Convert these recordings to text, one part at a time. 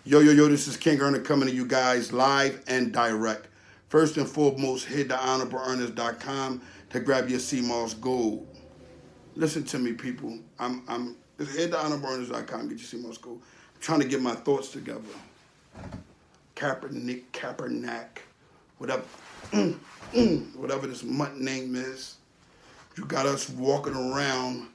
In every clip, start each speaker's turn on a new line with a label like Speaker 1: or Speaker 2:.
Speaker 1: Yo, this is King Earner coming to you guys live and direct. First and foremost, hit the honorableearners.com to grab your CMOS gold. Listen to me, people. I'm hit the honorableearners.com, get your CMOS gold. I'm trying to get my thoughts together. Kaepernick, whatever, whatever this mutt name is. You got us walking around,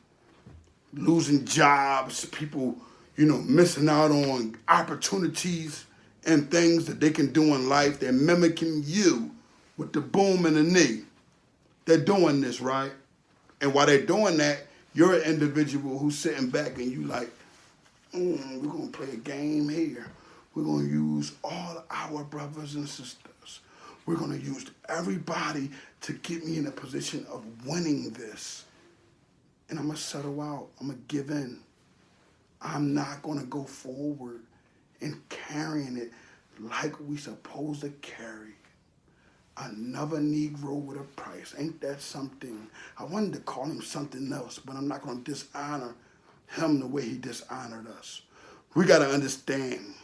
Speaker 1: losing jobs, people, missing out on opportunities and things that they can do in life. They're mimicking you with the boom and the knee. They're doing this, right? And while they're doing that, you're an individual who's sitting back and you like, we're going to play a game here. We're going to use all our brothers and sisters. We're going to use everybody to get me in a position of winning this. And I'm going to settle out. I'm going to give in. I'm not going to go forward and carrying it like we supposed to carry. Another Negro with a price. Ain't that something? I wanted to call him something else, but I'm not going to dishonor him the way he dishonored us. We got to understand.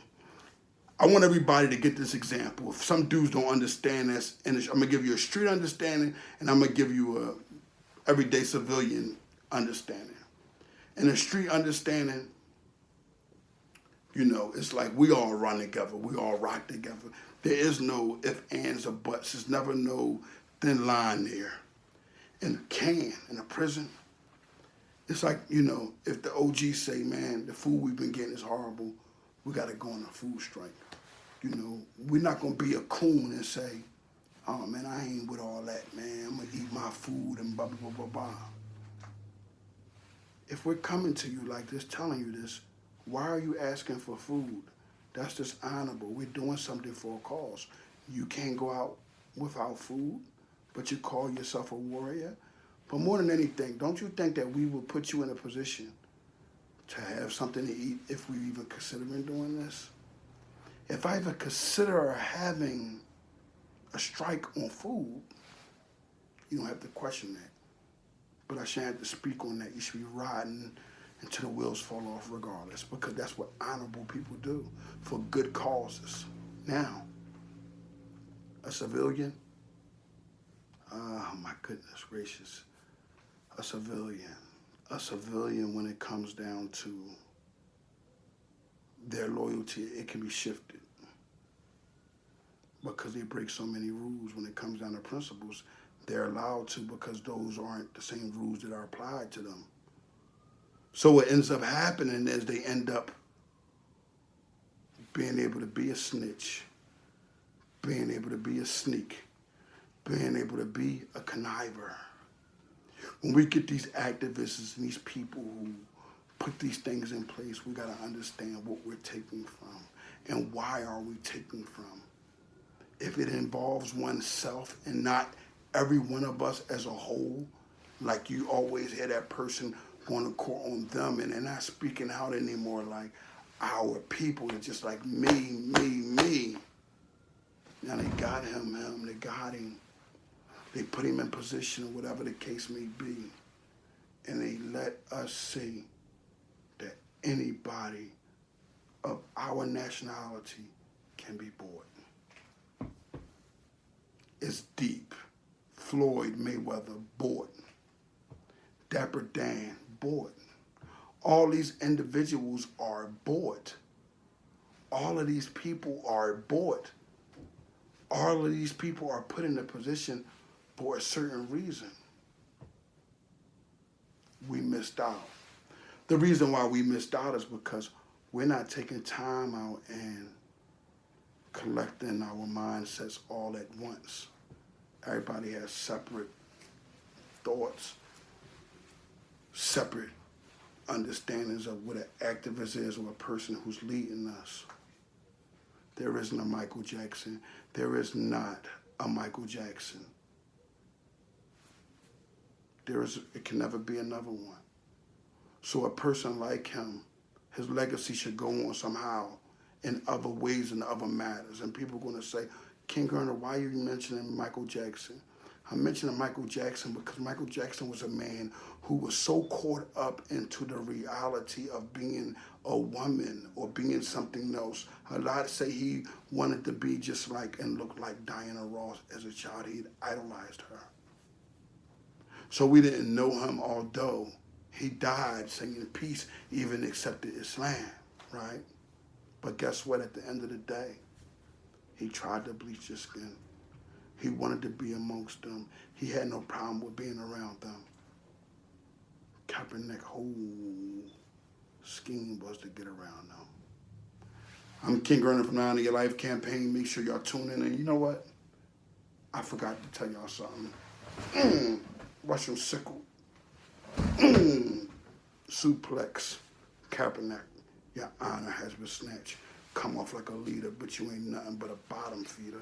Speaker 1: I want everybody to get this example. If some dudes don't understand this, and I'm going to give you a street understanding, and I'm going to give you a everyday civilian understanding. And a street understanding, it's like we all run together. We all rock together. There is no ifs, ands, or buts. There's never no thin line there. In a prison, it's like, if the OGs say, man, the food we've been getting is horrible, we got to go on a food strike. We're not going to be a coon and say, oh, man, I ain't with all that, man. I'm going to eat my food and blah, blah, blah, blah, blah. If we're coming to you like this, telling you this, why are you asking for food? That's dishonorable. We're doing something for a cause. You can't go out without food, but you call yourself a warrior. But more than anything, don't you think that we will put you in a position to have something to eat if we even considering doing this? If I even consider having a strike on food, you don't have to question that. But I shouldn't have to speak on that. You should be riding until the wheels fall off regardless, because that's what honorable people do for good causes. Now, a civilian, oh my goodness gracious, a civilian when it comes down to their loyalty, it can be shifted because they break so many rules. When it comes down to principles, they're allowed to, because those aren't the same rules that are applied to them. So what ends up happening is they end up being able to be a snitch, being able to be a sneak, being able to be a conniver. When we get these activists and these people who put these things in place, we got to understand what we're taking from and why are we taking from. If it involves oneself and not every one of us as a whole, like you always hear that person going to court on them, and they're not speaking out anymore like our people. It's just like me. Now they got him, they got him. They put him in position or whatever the case may be. And they let us see that anybody of our nationality can be bought. It's deep. Floyd Mayweather bought. Dapper Dan bought. All these individuals are bought. All of these people are bought. All of these people are put in a position for a certain reason. We missed out. The reason why we missed out is because we're not taking time out and collecting our mindsets all at once. Everybody has separate thoughts, separate understandings of what an activist is or a person who's leading us. There isn't a Michael Jackson. There is not a Michael Jackson. It can never be another one. So a person like him, his legacy should go on somehow in other ways and other matters. And people are going to say, King Earner, why are you mentioning Michael Jackson? I'm mentioning Michael Jackson because Michael Jackson was a man who was so caught up into the reality of being a woman or being something else. A lot say he wanted to be just like and look like Diana Ross as a child. He idolized her. So we didn't know him, although he died singing peace, even accepted Islam, right? But guess what? At the end of the day, he tried to bleach his skin. He wanted to be amongst them. He had no problem with being around them. Kaepernick's whole scheme was to get around them. I'm King Gurner from 9 of Your Life campaign. Make sure y'all tune in. And you know what? I forgot to tell y'all something. Russian sickle. Suplex. Kaepernick. Your honor has been snatched. Come off like a leader, but you ain't nothing but a bottom feeder.